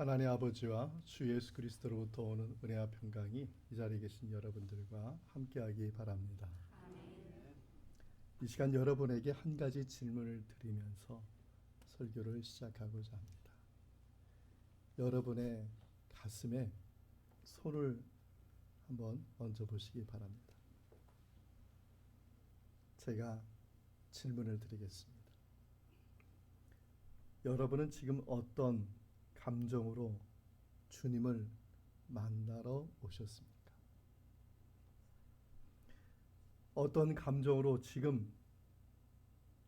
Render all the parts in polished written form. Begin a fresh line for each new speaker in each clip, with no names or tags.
하나님 아버지와 주 예수 그리스도로부터 오는 은혜와 평강이 이 자리에 계신 여러분들과 함께하기 바랍니다.
아멘.
이 시간 여러분에게 한 가지 질문을 드리면서 설교를 시작하고자 합니다. 여러분의 가슴에 손을 한번 얹어 보시기 바랍니다. 제가 질문을 드리겠습니다. 여러분은 지금 어떤 감정으로 주님을 만나러 오셨습니까? 어떤 감정으로 지금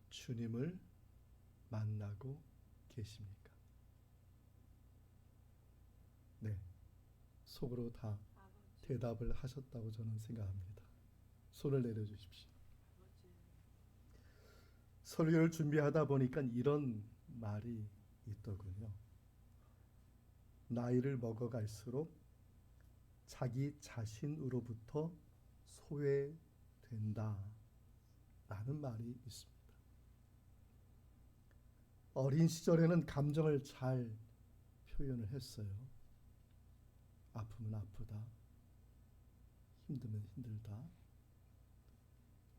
주님을 만나고 계십니까? 네, 속으로 다 대답을 하셨다고 저는 생각합니다. 손을 내려주십시오. 설교를 준비하다 보니까 이런 말이 있더군요. 나이를 먹어갈수록 자기 자신으로부터 소외된다 라는 말이 있습니다. 어린 시절에는 감정을 잘 표현을 했어요. 아프면 아프다, 힘들면 힘들다,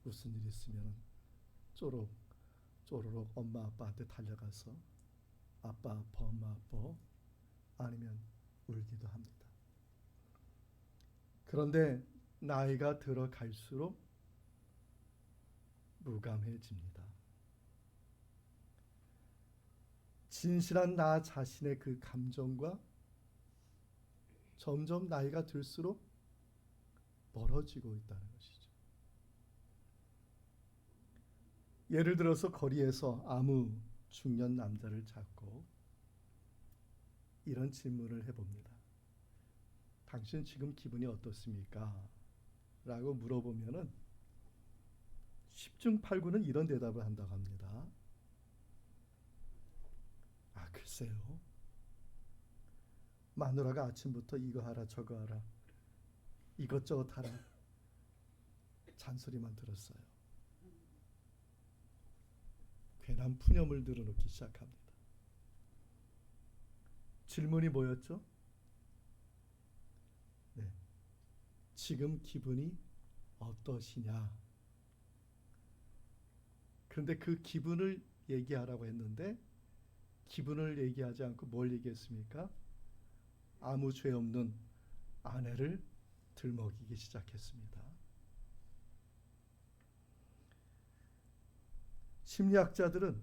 무슨 일 있으면 쪼로록 엄마 아빠한테 달려가서 아빠 아파 엄마 아파 아니면 울기도 합니다. 그런데 나이가 들어갈수록 무감해집니다. 진실한 나 자신의 그 감정과 점점 나이가 들수록 멀어지고 있다는 것이죠. 예를 들어서 거리에서 아무 중년 남자를 잡고 이런 질문을 해봅니다. 당신 지금 기분이 어떻습니까? 라고 물어보면은 10중 8구는 이런 대답을 한다고 합니다. 아, 글쎄요. 마누라가 아침부터 이거 하라 저거 하라 이것저것 하라 잔소리만 들었어요. 괜한 푸념을 늘어놓기 시작합니다. 질문이 뭐였죠? 네, 지금 기분이 어떠시냐? 그런데 그 기분을 얘기하라고 했는데 기분을 얘기하지 않고 뭘 얘기했습니까? 아무 죄 없는 아내를 들먹이기 시작했습니다. 심리학자들은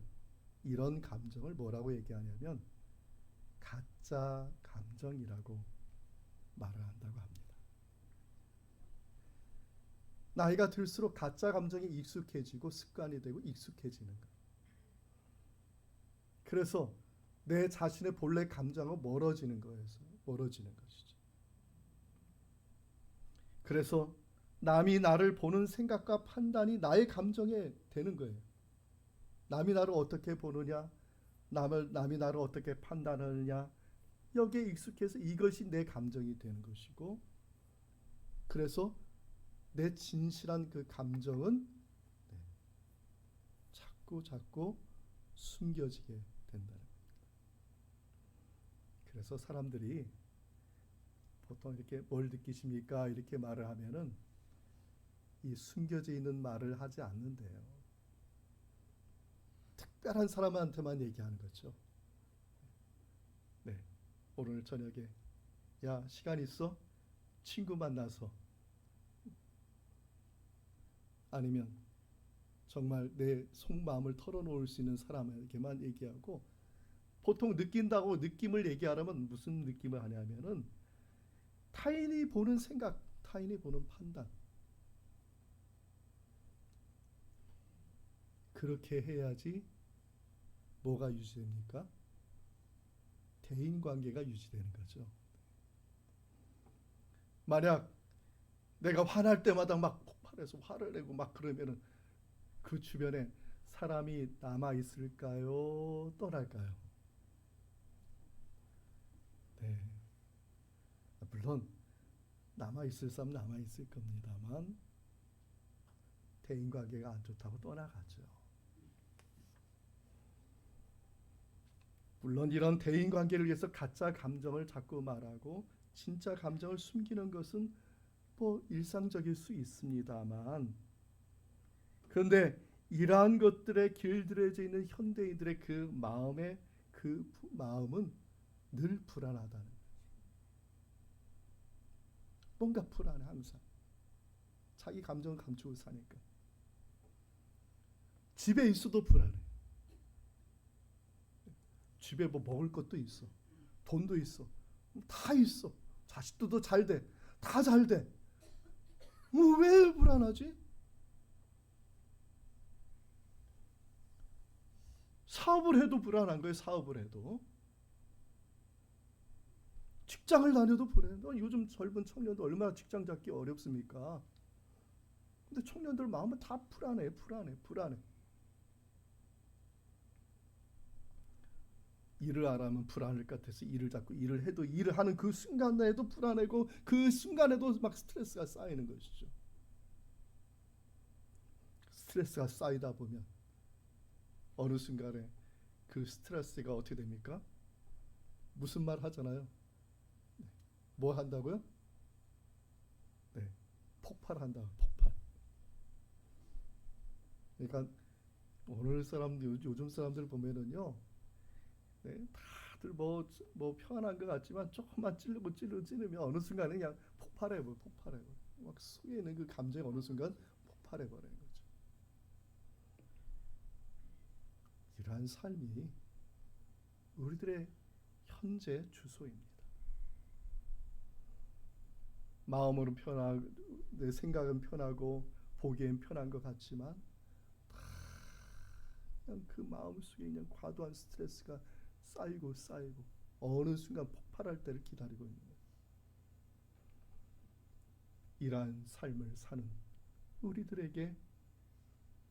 이런 감정을 뭐라고 얘기하냐면 가짜 감정이라고 말을 한다고 합니다. 나이가 들수록 가짜 감정이 익숙해지고 습관이 되고 익숙해지는 것. 그래서 내 자신의 본래 감정하고 멀어지는 것이죠. 그래서 남이 나를 보는 생각과 판단이 나의 감정에 되는 거예요. 남이 나를 어떻게 보느냐, 남이 나를 어떻게 판단하느냐, 여기에 익숙해서 이것이 내 감정이 되는 것이고, 그래서 내 진실한 그 감정은 자꾸 숨겨지게 된다는 겁니다. 그래서 사람들이 보통 이렇게 뭘 느끼십니까? 이렇게 말을 하면은 이 숨겨져 있는 말을 하지 않는데요. 특별한 사람한테만 얘기하는 거죠. 네, 오늘 저녁에 야 시간 있어? 친구 만나서 아니면 정말 내 속마음을 털어놓을 수 있는 사람에게만 얘기하고 보통 느낀다고 느낌을 얘기하려면 무슨 느낌을 하냐면은 타인이 보는 생각, 타인이 보는 판단 그렇게 해야지 뭐가 유지됩니까? 대인관계가 유지되는 거죠. 만약 내가 화날 때마다 막 폭발해서 화를 내고 막 그러면은 그 주변에 사람이 남아 있을까요? 떠날까요? 네. 물론 남아 있을 사람 남아 있을 겁니다만 대인관계가 안 좋다고 떠나가죠. 물론 이런 대인 관계를 위해서 가짜 감정을 자꾸 말하고 진짜 감정을 숨기는 것은 뭐 일상적일 수 있습니다만, 그런데 이러한 것들에 길들여져 있는 현대인들의 그 마음은 늘 불안하다는 거예요. 뭔가 불안해 항상. 자기 감정을 감추고 사니까. 집에 있어도 불안해. 집에 뭐 먹을 것도 있어. 돈도 있어. 다 있어. 자식들도 잘 돼. 다 잘 돼. 뭐 왜 불안하지? 사업을 해도 불안한 거예요. 사업을 해도. 직장을 다녀도 불안해. 요즘 젊은 청년들 얼마나 직장 잡기 어렵습니까? 근데 청년들 마음은 다 불안해. 일을 안 하면 불안할 것 같아서 일을 해도 일을 하는 그 순간에도 불안하고 그 순간에도 막 스트레스가 쌓이는 것이죠. 스트레스가 쌓이다 보면 어느 순간에 그 스트레스가 어떻게 됩니까? 무슨 말 하잖아요. 뭐 한다고요? 네, 폭발한다. 폭발. 그러니까 요즘 사람들 보면은요, 네, 다들 뭐 편한 것 같지만 조금만 찌르면 어느 순간에 그냥 폭발해버려. 막 속에 있는 그 감정이 어느 순간 폭발해버리는 거죠. 이러한 삶이 우리들의 현재 주소입니다. 마음으로 편하고 내 생각은 편하고 보기엔 편한 것 같지만 그냥 그 마음 속에 그냥 과도한 스트레스가 쌓이고 어느 순간 폭발할 때를 기다리고 있는 거예요. 이러한 삶을 사는 우리들에게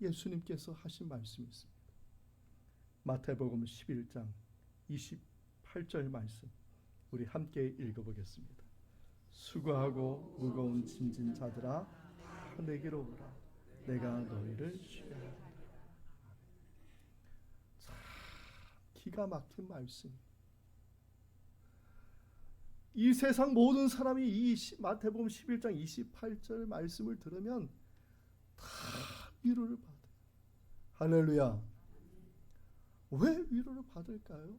예수님께서 하신 말씀이 있습니다. 마태복음 11장 28절 말씀 우리 함께 읽어보겠습니다. 수고하고 무거운 짐진 자들아 다 내게로 오라. 내가 너희를 쉬게 하리라. 참 기가 막힌 말씀. 이 세상 모든 사람이 이 마태복음 11장 28절 말씀을 들으면 다 위로를 받아요. 할렐루야. 왜 위로를 받을까요?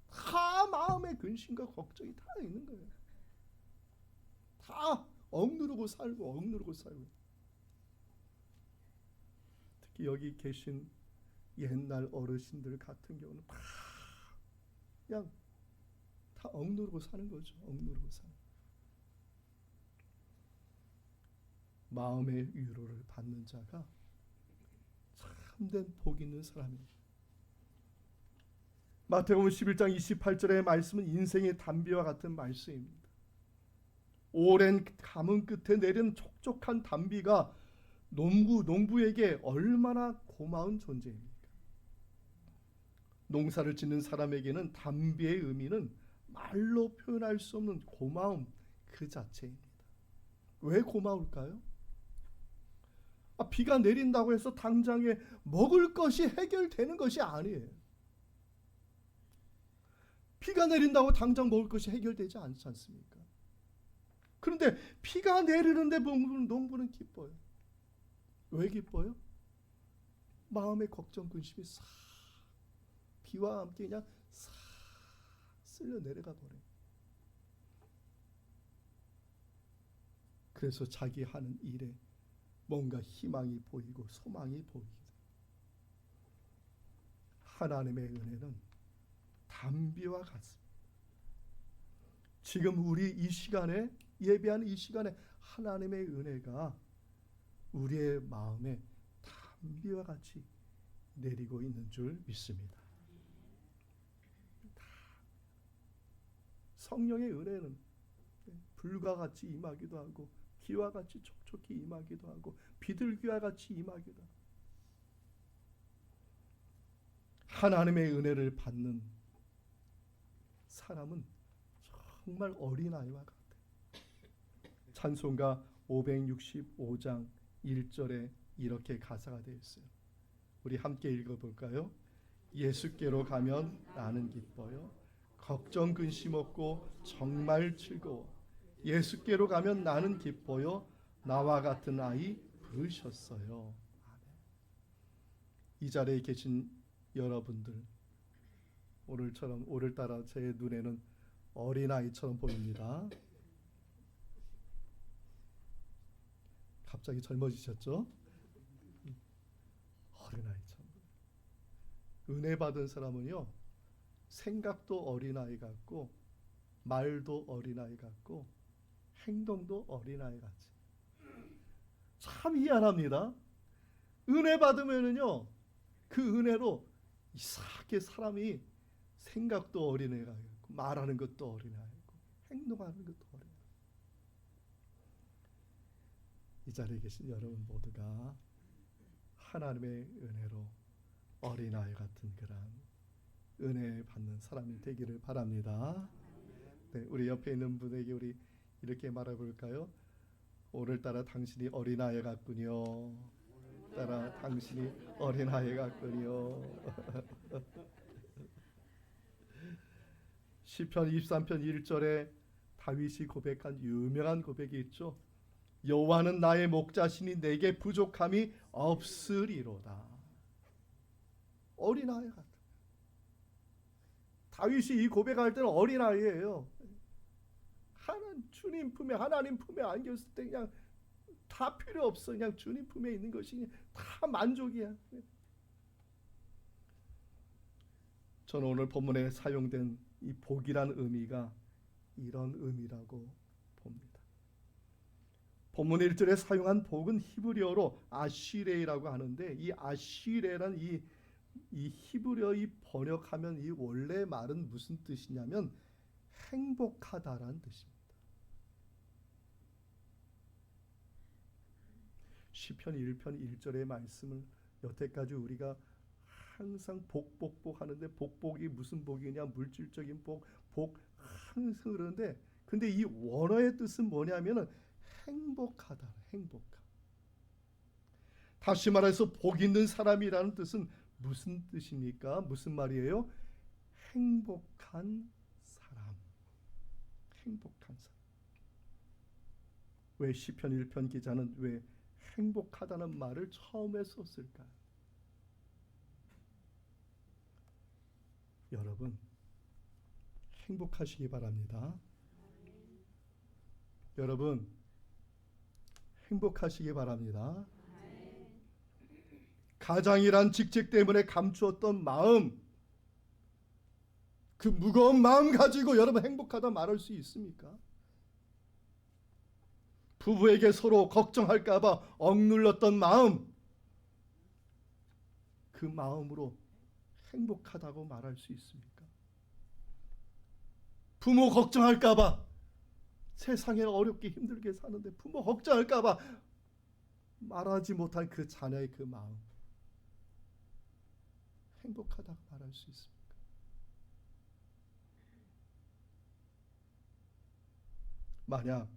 다 마음의 근심과 걱정이 다 있는 거예요. 다 억누르고 살고. 특히 여기 계신 옛날 어르신들 같은 경우는 그냥 다 억누르고 사는 거죠. 마음의 위로를 받는 자가 참된 복 있는 사람입니다. 마태복음 11장 28절의 말씀은 인생의 담비와 같은 말씀입니다. 오랜 가뭄 끝에 내린 촉촉한 담비가 농부에게 얼마나 고마운 존재입니까? 농사를 짓는 사람에게는 담비의 의미는 말로 표현할 수 없는 고마움 그 자체입니다. 왜 고마울까요? 비가 내린다고 해서 당장에 먹을 것이 해결되는 것이 아니에요. 비가 내린다고 당장 먹을 것이 해결되지 않지 않습니까? 그런데 비가 내리는데 농부는 기뻐요. 왜 기뻐요? 마음의 걱정 근심이 싹 비와 함께 그냥 싹 쓸려 내려가 버려요. 그래서 자기 하는 일에 뭔가 희망이 보이고 소망이 보이게 돼요. 하나님의 은혜는 담비와 같습니다. 지금 우리 이 시간에 예배하는 이 시간에 하나님의 은혜가 우리의 마음에 담비와 같이 내리고 있는 줄 믿습니다. 성령의 은혜는 불과 같이 임하기도 하고 기와 같이 촉촉히 임하기도 하고 비둘기와 같이 임하기도 하고 하나님의 은혜를 받는 사람은 정말 어린아이와 같아요. 찬송가 565장 1절에 이렇게 가사가 되어 있어요. 우리 함께 읽어볼까요? 예수께로 가면 나는 기뻐요. 걱정 근심 없고 정말 즐거워. 예수께로 가면 나는 기뻐요. 나와 같은 아이 부르셨어요. 이 자리에 계신 여러분들, 오늘따라 제 눈에는 어린아이처럼 보입니다. 갑자기 젊어지셨죠? 어린아이처럼. 은혜 받은 사람은요, 생각도 어린아이 같고 말도 어린아이 같고 행동도 어린아이 같이. 참 희한합니다. 은혜 받으면은요, 그 은혜로 이상하게 사람이 생각도 어린애가 있고 말하는 것도 어린애가 있고 행동하는 것도 어린애. 이 자리에 계신 여러분 모두가 하나님의 은혜로 어린아이 같은 그런 은혜 받는 사람이 되기를 바랍니다. 네, 우리 옆에 있는 분에게 우리 이렇게 말해볼까요? 오늘따라 당신이 어린아이 같군요. 따라 당신이 어린아이 같군요. 시편 23편 1절에 다윗이 고백한 유명한 고백이 있죠. 여호와는 나의 목자시니 내게 부족함이 없으리로다. 어린아이 같은. 다윗이 이 고백할 때는 어린아이예요. 주님 품에, 하나님 품에 안겼을 때 그냥 다 필요 없어. 그냥 주님 품에 있는 것이 다 만족이야. 저는 오늘 본문에 사용된 이 복이란 의미가 이런 의미라고 봅니다. 본문 1절에 사용한 복은 히브리어로 아쉬레이라고 하는데, 이 아쉬레란 이 히브리어 이 번역하면 이 원래 말은 무슨 뜻이냐면 행복하다라는 뜻입니다. 시편 1편 1절의 말씀을 여태까지 우리가 항상 복복복 하는데, 복복이 무슨 복이냐, 물질적인 복 항상 그러는데, 근데 이 원어의 뜻은 뭐냐면은 행복하다, 행복함. 다시 말해서 복 있는 사람이라는 뜻은 무슨 뜻입니까? 무슨 말이에요? 행복한 사람. 행복한 사람. 왜 시편 1편 기자는 왜 행복하다는 말을 처음에 썼을까? 여러분, 행복하시기 바랍니다. 여러분, 행복하시기 바랍니다. 가장이란 직책 때문에 감추었던 마음, 그 무거운 마음 가지고 여러분 행복하다 말할 수 있습니까? 부부에게 서로 걱정할까 봐 억눌렀던 마음, 그 마음으로 행복하다고 말할 수 있습니까? 부모 걱정할까 봐, 세상에 어렵게 힘들게 사는데 부모 걱정할까 봐 말하지 못한 그 자녀의 그 마음, 행복하다고 말할 수 있습니까? 만약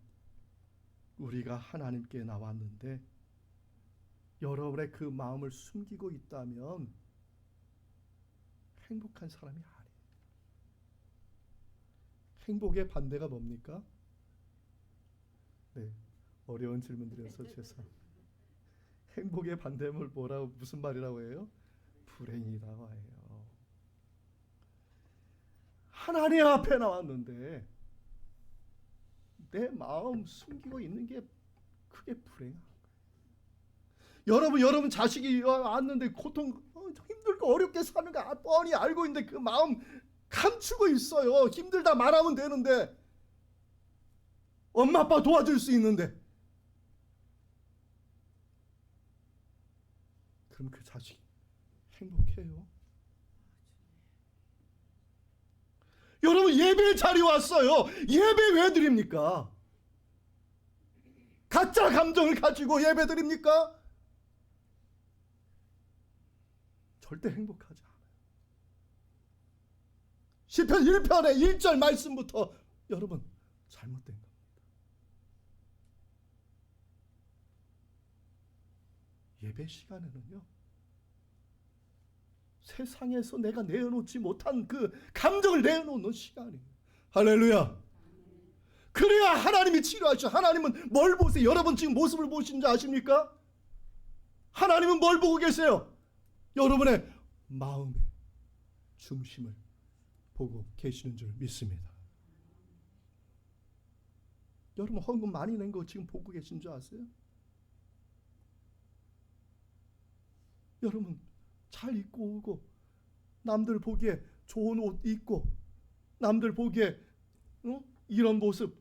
우리가 하나님께 나왔는데 여러분의 그 마음을 숨기고 있다면 행복한 사람이 아니에요. 행복의 반대가 뭡니까? 네, 어려운 질문드려서 죄송합니다. 행복의 반대를 뭐라고, 무슨 말이라고 해요? 불행이라고 해요. 하나님 앞에 나왔는데 내 마음 숨기고 있는 게 크게 불행한 거예요. 여러분 자식이 왔는데 고통, 힘들고 어렵게 사는 거 뻔히 알고 있는데 그 마음 감추고 있어요. 힘들다 말하면 되는데, 엄마 아빠 도와줄 수 있는데. 그럼 그 자식 행복해요? 여러분 예배 자리 왔어요. 예배 왜 드립니까? 가짜 감정을 가지고 예배 드립니까? 절대 행복하지 않아요. 시편 1편의 1절 말씀부터 여러분 잘못된 겁니다. 예배 시간에는요, 세상에서 내가 내어놓지 못한 그 감정을 내어놓는 시간이에요. 할렐루야. 그래야 하나님이 치료하시죠. 하나님은 뭘 보세요? 여러분 지금 모습을 보시는지 아십니까? 하나님은 뭘 보고 계세요? 여러분의 마음의 중심을 보고 계시는 줄 믿습니다. 여러분 헌금 많이 낸 거 지금 보고 계신 줄 아세요? 여러분 잘 입고 오고 남들 보기에 좋은 옷 입고 남들 보기에 이런 모습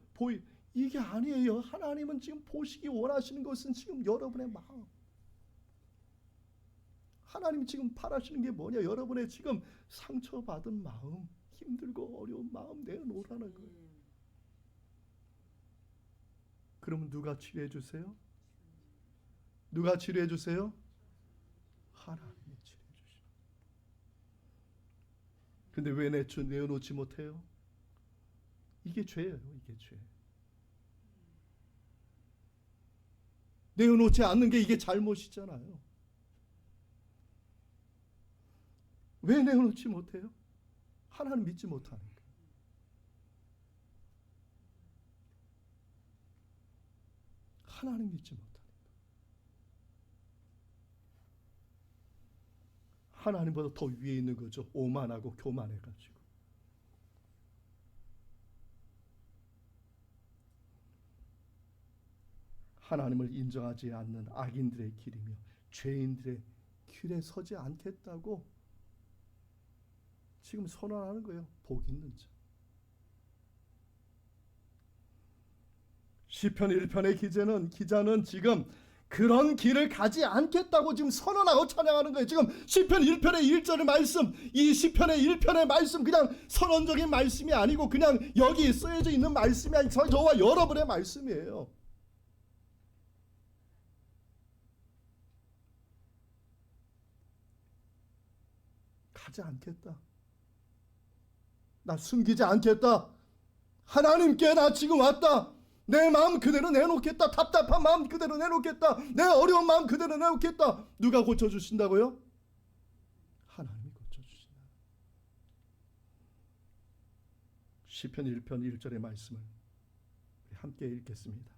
이게 아니에요. 하나님은 지금 보시기 원하시는 것은 지금 여러분의 마음. 하나님이 지금 바라시는 게 뭐냐? 여러분의 지금 상처받은 마음, 힘들고 어려운 마음 내어놓으라는 거예요. 그러면 누가 치료해 주세요? 누가 치료해 주세요? 하나님이 치료해 주시오. 근데 왜 내어놓지 못해요? 이게 죄예요. 이게 죄. 내어놓지 않는 게 이게 잘못이잖아요. 왜 내어놓지 못해요? 하나님 믿지 못하는 거예요. 하나님 믿지 못하는 거예요. 하나님보다 더 위에 있는 거죠. 오만하고 교만해가지고. 하나님을 인정하지 않는 악인들의 길이며 죄인들의 길에 서지 않겠다고 지금 선언하는 거예요. 복 있는 자. 시편 1편의 기자는 지금 그런 길을 가지 않겠다고 지금 선언하고 찬양하는 거예요. 지금 시편 1편의 1절의 말씀, 이 시편의 1편의 말씀 그냥 선언적인 말씀이 아니고 그냥 여기 쓰여져 있는 말씀이 아니고 저와 여러분의 말씀이에요. 가지 않겠다. 나 숨기지 않겠다. 하나님께 나 지금 왔다. 내 마음 그대로 내놓겠다. 답답한 마음 그대로 내놓겠다. 내 어려운 마음 그대로 내놓겠다. 누가 고쳐주신다고요? 하나님이 고쳐주신다. 시편 1편 1절의 말씀을 함께 읽겠습니다.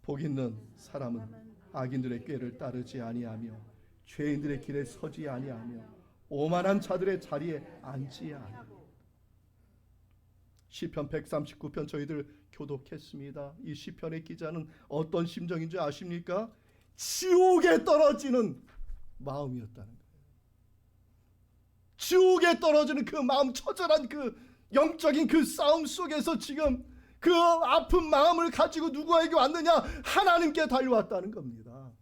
복 있는 사람은 악인들의 꾀를 따르지 아니하며 죄인들의 길에 서지 아니하며 오만한 자들의 자리에 앉지 아니하며. 시편 139편 저희들 교독했습니다. 이 시편의 기자는 어떤 심정인지 아십니까? 지옥에 떨어지는 마음이었다는 거예요. 지옥에 떨어지는 그 마음, 처절한 그 영적인 그 싸움 속에서 지금 그 아픈 마음을 가지고 누구에게 왔느냐? 하나님께 달려왔다는 겁니다.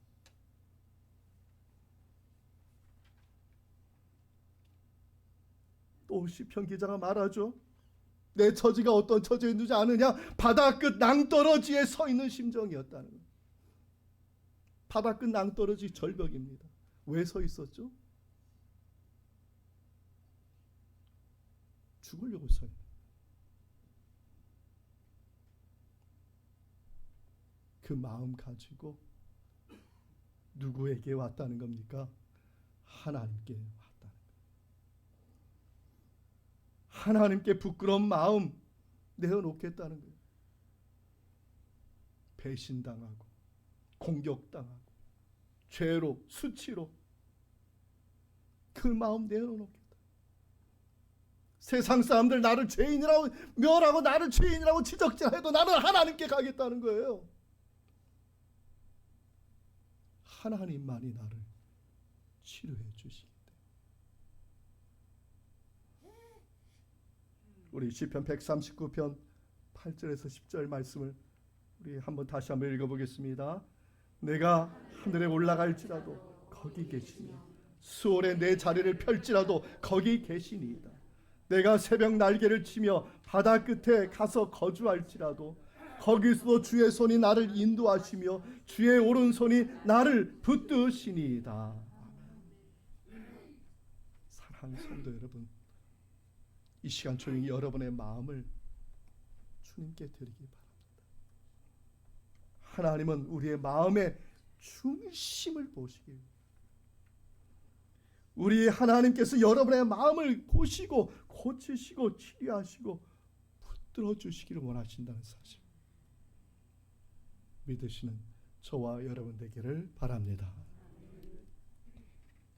또 시편 기자가 말하죠. 내 처지가 어떤 처지였는지 아느냐? 바다 끝 낭떠러지에 서 있는 심정이었다는 거예요. 바다 끝 낭떠러지 절벽입니다. 왜 서 있었죠? 죽으려고 서 있는. 그 마음 가지고 누구에게 왔다는 겁니까? 하나님께 왔다는 거예요. 하나님께 부끄러운 마음 내어놓겠다는 거예요. 배신당하고 공격당하고 죄로 수치로 그 마음 내어놓겠다. 세상 사람들 나를 죄인이라고 멸하고 나를 죄인이라고 지적질해도 나는 하나님께 가겠다는 거예요. 하나님만이 나를 치료해 주시기 때문에. 우리 시편 139편 8절에서 10절 말씀을 우리 다시 한번 읽어보겠습니다. 내가 하늘에 올라갈지라도 거기 계시니 수월에 내 자리를 펼지라도 거기 계시니이다. 내가 새벽 날개를 치며 바다 끝에 가서 거주할지라도 거기서도 주의 손이 나를 인도하시며 주의 오른손이 나를 붙드시니이다. 사랑하는 성도 여러분, 이 시간 조용히 여러분의 마음을 주님께 드리기 바랍니다. 하나님은 우리의 마음의 중심을 보시길, 우리 하나님께서 여러분의 마음을 보시고 고치시고 치료하시고 붙들어 주시기를 원하신다는 사실 믿으시는 저와 여러분 되기를 바랍니다.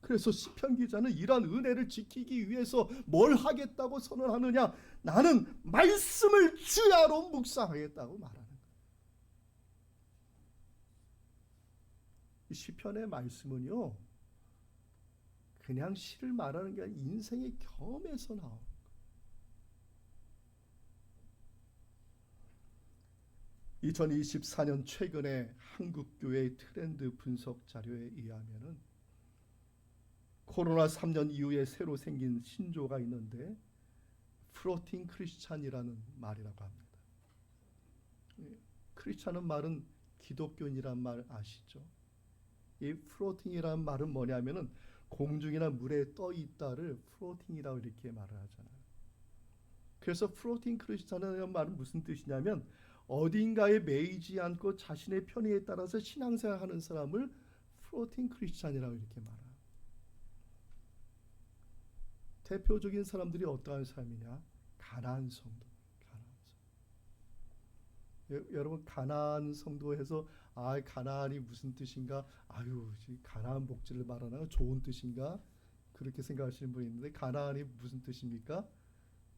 그래서 시편 기자는 이러한 은혜를 지키기 위해서 뭘 하겠다고 선언하느냐? 나는 말씀을 주야로 묵상하겠다고 말하는 거예요. 이 시편의 말씀은요, 그냥 시를 말하는 게 아니라 인생의 경험에서 나오는 거예요. (2024년) 최근에 한국교회의 트렌드 분석 자료에 의하면은 코로나 3년 이후에 새로 생긴 신조가 있는데 플로팅 크리스찬이라는 말이라고 합니다. 크리스찬은 말은 기독교인이란 말 아시죠? 이 플로팅이라는 말은 뭐냐면은 공중이나 물에 떠 있다를 플로팅이라고 이렇게 말을 하잖아요. 그래서 플로팅 크리스찬이라는 말은 무슨 뜻이냐면 어딘가에 매이지 않고 자신의 편의에 따라서 신앙생활하는 사람을 플로팅 크리스찬이라고 이렇게 말합니다. 대표적인 사람들이 어떠한 사람이냐? 가나안 성도. 여러분 가나안 성도에서 가나안이 무슨 뜻인가? 가나안 복지를 말하나 좋은 뜻인가? 그렇게 생각하시는 분이 있는데 가나안이 무슨 뜻입니까?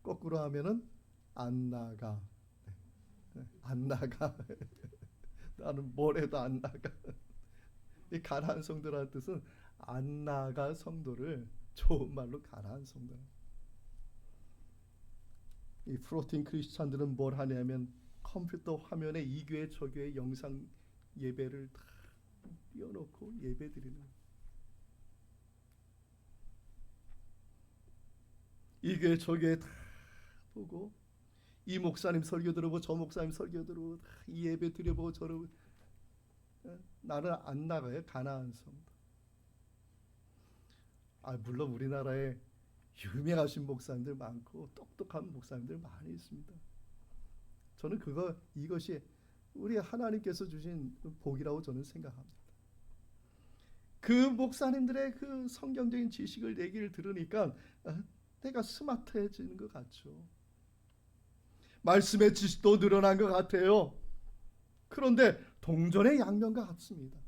거꾸로 하면은 안 나가. 안 나가. 나는 뭘 해도 안 나가. 이 가나안 성도라는 뜻은 안 나가 성도를 좋은 말로 가나안 성도. 이 플로팅 크리스찬들은 뭘 하냐면 컴퓨터 화면에 이 교회 저 교회 영상 예배를 다 띄워놓고 예배 드리는 거예요. 이 교회 저 교회 다 보고 이 목사님 설교 들어보고 저 목사님 설교 들어보고 이 예배 드려보고 저러고 나는 안 나가요. 가나안 성도. 물론 우리나라에 유명하신 목사님들 많고 똑똑한 목사님들 많이 있습니다. 저는 이것이 우리 하나님께서 주신 복이라고 저는 생각합니다. 그 목사님들의 그 성경적인 지식을 얘기를 들으니까 내가 스마트해지는 것 같죠. 말씀의 지식도 늘어난 것 같아요. 그런데 동전의 양면과 같습니다.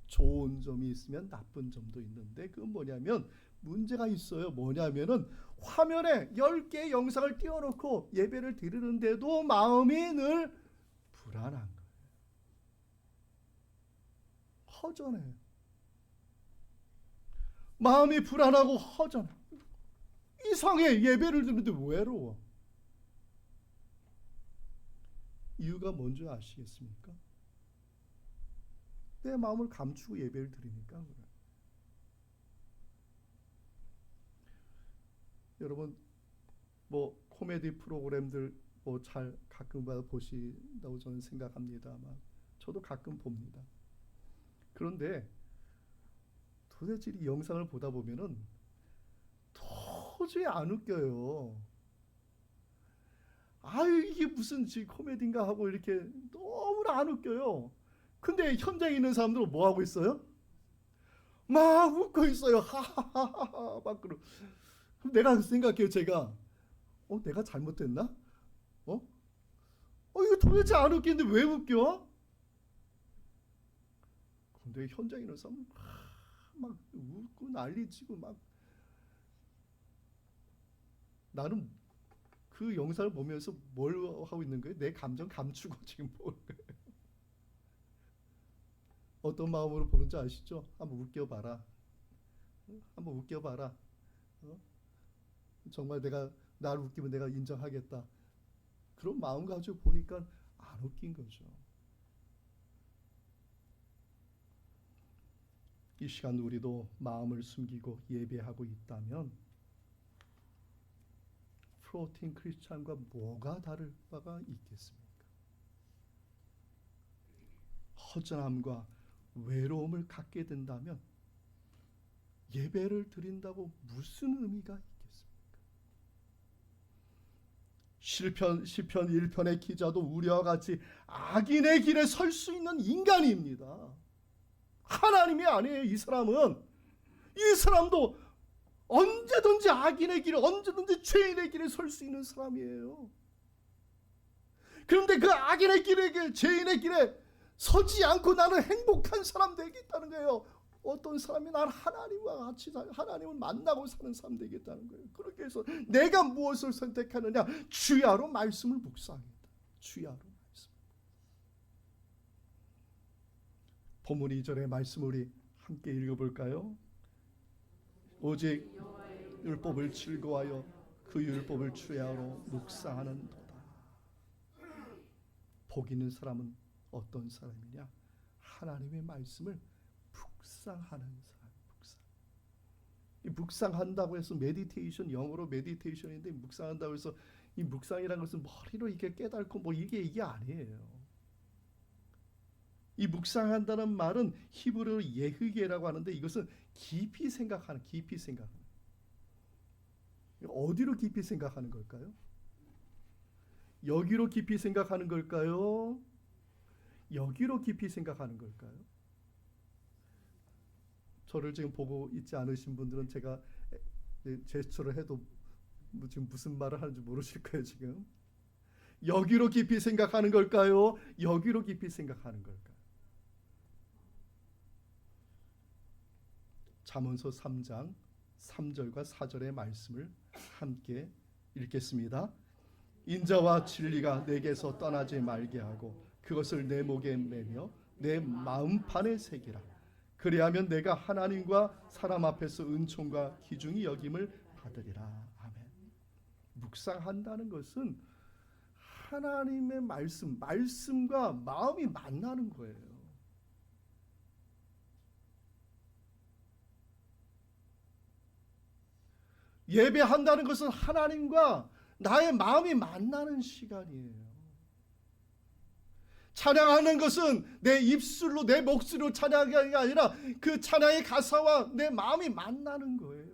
좋은 점이 있으면 나쁜 점도 있는데 그건 뭐냐면 문제가 있어요. 뭐냐면은 화면에 10개의 영상을 띄워놓고 예배를 드리는데도 마음이 늘 불안한 거예요. 허전해요. 마음이 불안하고 허전해. 이상해. 예배를 드리는데 외로워. 이유가 뭔지 아시겠습니까? 내 마음을 감추고 예배를 드리니까 그래요. 여러분 코미디 프로그램들 잘 가끔가다 보신다고 저는 생각합니다만 저도 가끔 봅니다. 그런데 도대체 이 영상을 보다 보면은 도저히 안 웃겨요. 이게 무슨 코미디인가 하고 이렇게 너무나 안 웃겨요. 근데 현장에 있는 사람들은 뭐 하고 있어요? 막 웃고 있어요. 하하하하 막 그러. 그럼 내가 생각해요. 제가 내가 잘못됐나? 이거 도대체 안 웃기는데 왜 웃겨? 근데 현장에 있는 사람은 막 웃고 난리치고 막. 나는 그 영상을 보면서 뭘 하고 있는 거예요? 내 감정 감추고 지금 보는 거예요. 어떤 마음으로 보는지 아시죠? 한번 웃겨봐라. 한번 웃겨봐라. 정말 나를 웃기면 내가 인정하겠다. 그런 마음 가지고 보니까 안 웃긴 거죠. 이 시간 우리도 마음을 숨기고 예배하고 있다면 플로팅 크리스찬과 뭐가 다를 바가 있겠습니까? 허전함과 외로움을 갖게 된다면 예배를 드린다고 무슨 의미가 있겠습니까? 시편 1편의 기자도 우리와 같이 악인의 길에 설 수 있는 인간입니다. 하나님이 아니에요. 이 사람도 언제든지 악인의 길에, 언제든지 죄인의 길에 설 수 있는 사람이에요. 그런데 그 악인의 길에, 죄인의 길에 서지 않고 나는 행복한 사람 되겠다는 거예요. 어떤 사람이 난 하나님과 같이 하나님을 만나고 사는 사람 되겠다는 거예요. 그렇게 해서 내가 무엇을 선택하느냐? 주야로 말씀을 묵상하겠다. 주야로 말씀. 본문 2절의 말씀 우리 함께 읽어볼까요? 오직 율법을 즐거워하여 그 율법을 주야로 묵상하는 도다. 복 있는 사람은 어떤 사람이냐? 하나님의 말씀을 묵상하는 사람. 이 묵상한다고 해서 메디테이션, 영어로 메디테이션인데 묵상한다고 해서 이 묵상이라는 것은 머리로 이게 깨닫고 뭐 이게 아니에요. 이 묵상한다는 말은 히브리어로 예흐게라고 하는데 이것은 깊이 생각하는, 깊이 생각하는. 어디로 깊이 생각하는 걸까요? 여기로 깊이 생각하는 걸까요? 여기로 깊이 생각하는 걸까요? 저를 지금 보고 있지 않으신 분들은 제가 제스처를 해도 지금 무슨 말을 하는지 모르실 거예요. 지금 여기로 깊이 생각하는 걸까요? 여기로 깊이 생각하는 걸까요? 잠언서 3장 3절과 4절의 말씀을 함께 읽겠습니다. 인자와 진리가 내게서 떠나지 말게 하고 그것을 내 목에 매며 내 마음판에 새기라. 그리하면 내가 하나님과 사람 앞에서 은총과 기중이 여김을 받으리라. 아멘. 묵상한다는 것은 하나님의 말씀과 마음이 만나는 거예요. 예배한다는 것은 하나님과 나의 마음이 만나는 시간이에요. 찬양하는 것은 내 입술로, 내 목소리로 찬양하는 게 아니라 그 찬양의 가사와 내 마음이 만나는 거예요.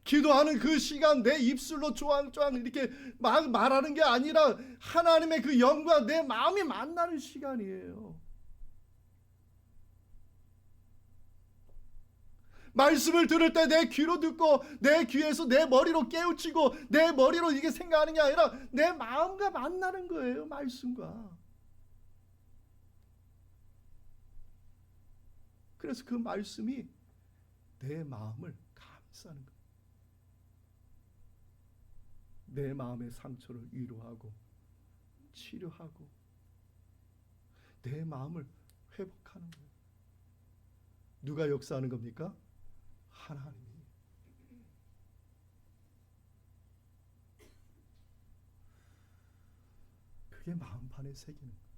기도하는 그 시간 내 입술로 쪼앙쪼앙 이렇게 막 말하는 게 아니라 하나님의 그 영과 내 마음이 만나는 시간이에요. 말씀을 들을 때 내 귀로 듣고 내 귀에서 내 머리로 깨우치고 내 머리로 이게 생각하는 게 아니라 내 마음과 만나는 거예요. 말씀과. 그래서 그 말씀이 내 마음을 감싸는 거예요. 내 마음의 상처를 위로하고 치료하고 내 마음을 회복하는 거예요. 누가 역사하는 겁니까? 하나님이. 그게 마음판에 새기는 거예요.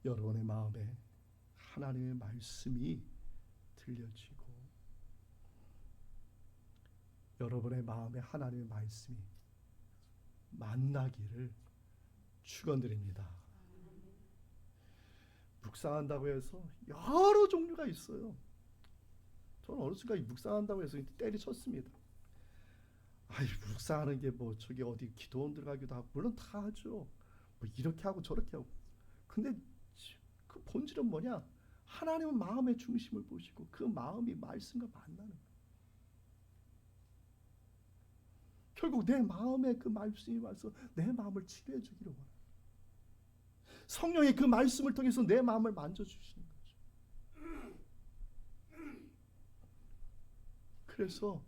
여러분의 마음에 하나님의 말씀이 들려지고 여러분의 마음에 하나님의 말씀이 만나기를 축원드립니다. 묵상한다고 해서 여러 종류가 있어요. 저는 어렸을 때 묵상한다고 해서 때리쳤습니다. 아이, 묵상하는 게 뭐 저기 어디 기도원 들어가기도 하고 물론 다 하죠. 뭐 이렇게 하고 저렇게 하고. 근데 그 본질은 뭐냐? 하나님은 마음의 중심을 보시고 그 마음이 말씀과 만나는 거예요. 결국 내 마음에 그 말씀이 와서 내 마음을 치료해 주기를 원해요. 성령이 그 말씀을 통해서 내 마음을 만져주시는 거죠. 그래서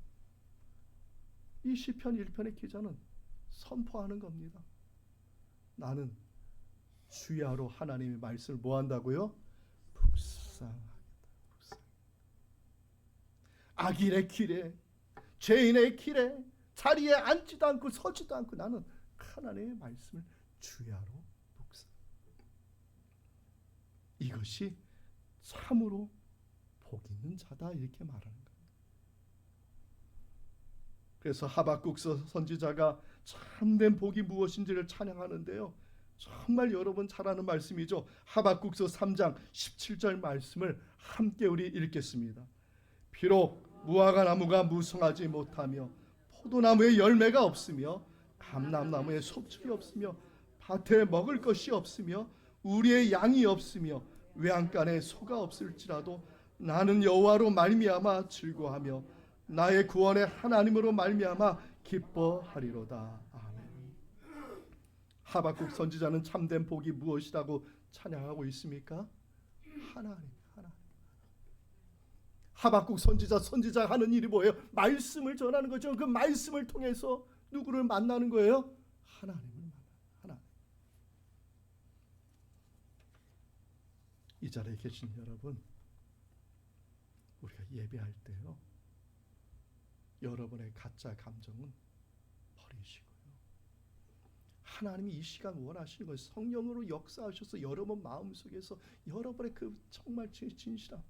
이 시편 1편의 기자는 선포하는 겁니다. 나는 주야로 하나님의 말씀을 뭐 한다고요? 묵상하겠다. 악인의 길에, 죄인의 길에 자리에 앉지도 않고 서지도 않고 나는 하나님의 말씀을 주야로 묵상. 이것이 참으로 복 있는 자다 이렇게 말하는 거예요. 그래서 하박국서 선지자가 참된 복이 무엇인지를 찬양하는데요. 정말 여러분 잘 아는 말씀이죠. 하박국서 3장 17절 말씀을 함께 우리 읽겠습니다. 비록 무화과 나무가 무성하지 못하며 포도나무에 열매가 없으며 감람나무에 속철이 없으며 밭에 먹을 것이 없으며 우리의 양이 없으며 외양간에 소가 없을지라도 나는 여호와로 말미암아 즐거하며 나의 구원의 하나님으로 말미암아 기뻐하리로다. 아멘. 하박국 선지자는 참된 복이 무엇이라고 찬양하고 있습니까? 하나님. 하박국 선지자 하는 일이 뭐예요? 말씀을 전하는 거죠. 그 말씀을 통해서 누구를 만나는 거예요? 하나님을 만나는 하나님. 이 자리에 계신 여러분, 우리가 예배할 때요, 여러분의 가짜 감정은 버리시고요, 하나님이 이 시간 원하시는 건 성령으로 역사하셔서 여러분 마음속에서 여러분의 그 정말 진실함,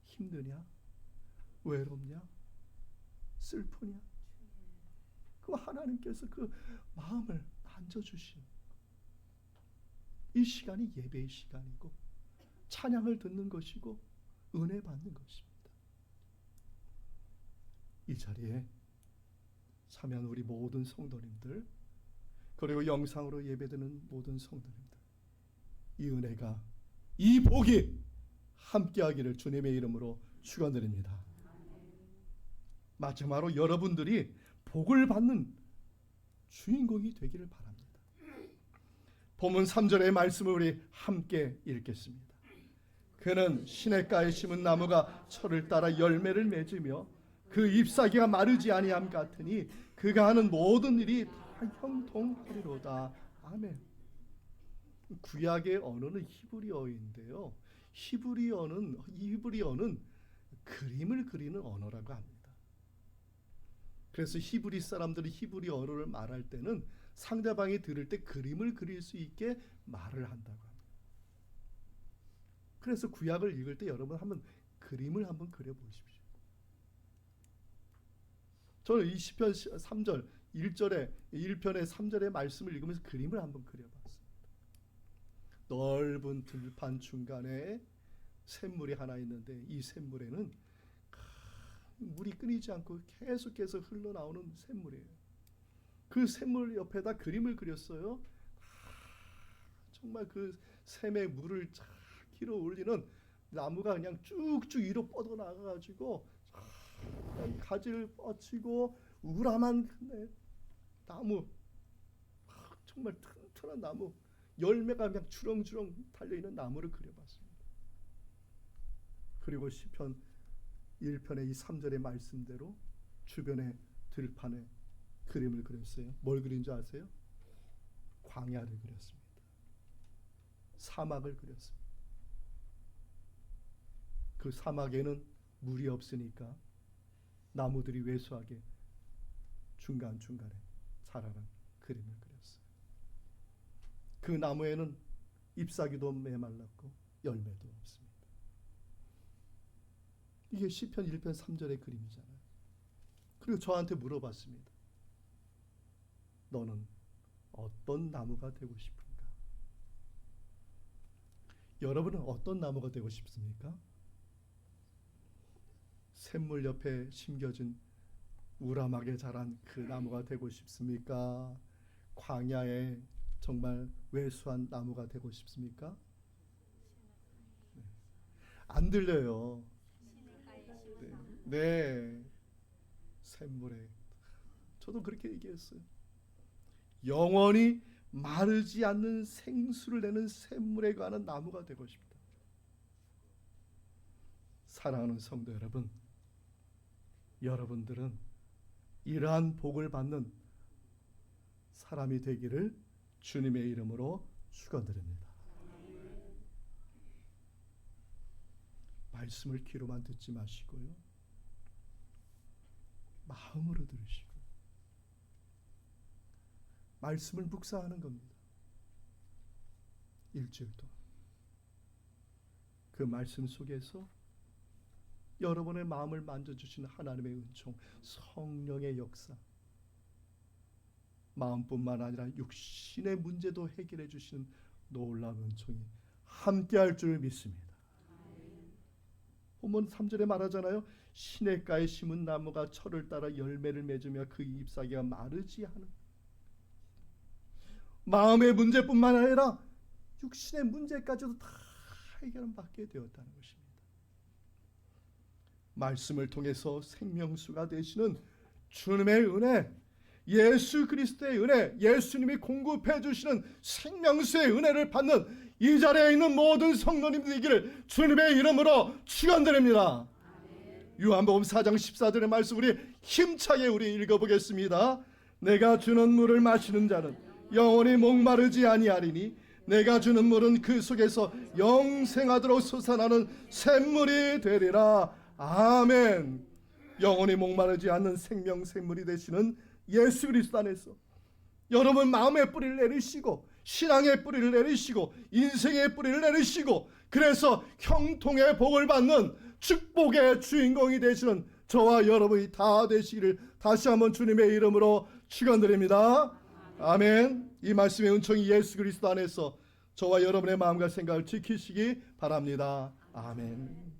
힘드냐? 외롭냐? 슬프냐? 그 하나님께서 그 마음을 만져주신 이 시간이 예배의 시간이고 찬양을 듣는 것이고 은혜 받는 것입니다. 이 자리에 참여한 우리 모든 성도님들, 그리고 영상으로 예배드리는 모든 성도님들, 이 은혜가, 이 복이 함께하기를 주님의 이름으로 축원드립니다. 마지막으로 여러분들이 복을 받는 주인공이 되기를 바랍니다. 본문 3절의 말씀을 우리 함께 읽겠습니다. 그는 시냇가에 심은 나무가 철을 따라 열매를 맺으며 그 잎사귀가 마르지 아니함 같으니 그가 하는 모든 일이 다 형통하리로다. 아멘. 구약의 언어는 히브리어인데요, 히브리어는 그림을 그리는 언어라고 합니다. 그래서 히브리 사람들이 히브리 언어를 말할 때는 상대방이 들을 때 그림을 그릴 수 있게 말을 한다고 합니다. 그래서 구약을 읽을 때 여러분 한번 그림을 한번 그려보십시오. 저는 이 시편 3절 1절에 1편의 3절의 말씀을 읽으면서 그림을 한번 그려봤습니다. 넓은 들판 중간에 샘물이 하나 있는데 이 샘물에는 물이 끊이지 않고 계속해서 흘러나오는 샘물이에요. 그 샘물 옆에다 그림을 그렸어요. 정말 그 샘에 물을 쫙 길어 올리는 나무가 그냥 쭉쭉 위로 뻗어나가가지고 가지를 뻗치고 우람한 나무, 정말 튼튼한 나무, 열매가 그냥 주렁주렁 달려있는 나무를 그려봤습니다. 그리고 시편 1편의 이 3절의 말씀대로 주변의 들판에 그림을 그렸어요. 뭘 그린 줄 아세요? 광야를 그렸습니다. 사막을 그렸습니다. 그 사막에는 물이 없으니까 나무들이 왜소하게 중간중간에 자라는 그림을 그렸어요. 그 나무에는 잎사귀도 메말랐고 열매도 없습니다. 이게 시편 1편 3절의 그림이잖아요. 그리고 저한테 물어봤습니다. 너는 어떤 나무가 되고 싶은가? 여러분은 어떤 나무가 되고 싶습니까? 샘물 옆에 심겨진 우람하게 자란 그 나무가 되고 싶습니까? 광야에 정말 왜소한 나무가 되고 싶습니까? 네. 안 들려요. 네. 샘물에. 저도 그렇게 얘기했어요. 영원히 마르지 않는 생수를 내는 샘물에 관한 나무가 되고 싶다. 사랑하는 성도 여러분, 여러분들은 이러한 복을 받는 사람이 되기를 주님의 이름으로 축원드립니다. 말씀을 귀로만 듣지 마시고요, 마음으로 들으시고 말씀을 묵상하는 겁니다. 일주일 동안 그 말씀 속에서 여러분의 마음을 만져주시는 하나님의 은총, 성령의 역사, 마음뿐만 아니라 육신의 문제도 해결해 주시는 놀라운 은총이 함께할 줄 믿습니다. 본문 3절에 말하잖아요. 시냇가에 심은 나무가 철을 따라 열매를 맺으며 그 잎사귀가 마르지 않은. 마음의 문제뿐만 아니라 육신의 문제까지도 다 해결받게 되었다는 것입니다. 말씀을 통해서 생명수가 되시는 주님의 은혜, 예수 그리스도의 은혜, 예수님이 공급해 주시는 생명수의 은혜를 받는 이 자리에 있는 모든 성도님들 되기를 주님의 이름으로 축원드립니다. 요한복음 4장 14절의 말씀 우리 힘차게 우리 읽어보겠습니다. 내가 주는 물을 마시는 자는 영원히 목마르지 아니하리니 내가 주는 물은 그 속에서 영생하도록 솟아나는 샘물이 되리라. 아멘. 영원히 목마르지 않는 생명 샘물이 되시는 예수 그리스도 안에서 여러분 마음의 뿌리를 내리시고 신앙의 뿌리를 내리시고 인생의 뿌리를 내리시고 그래서 형통의 복을 받는 축복의 주인공이 되시는 저와 여러분이 다 되시기를 다시 한번 주님의 이름으로 축원드립니다. 아멘. 이 말씀의 은총이 예수 그리스도 안에서 저와 여러분의 마음과 생각을 지키시기 바랍니다. 아멘.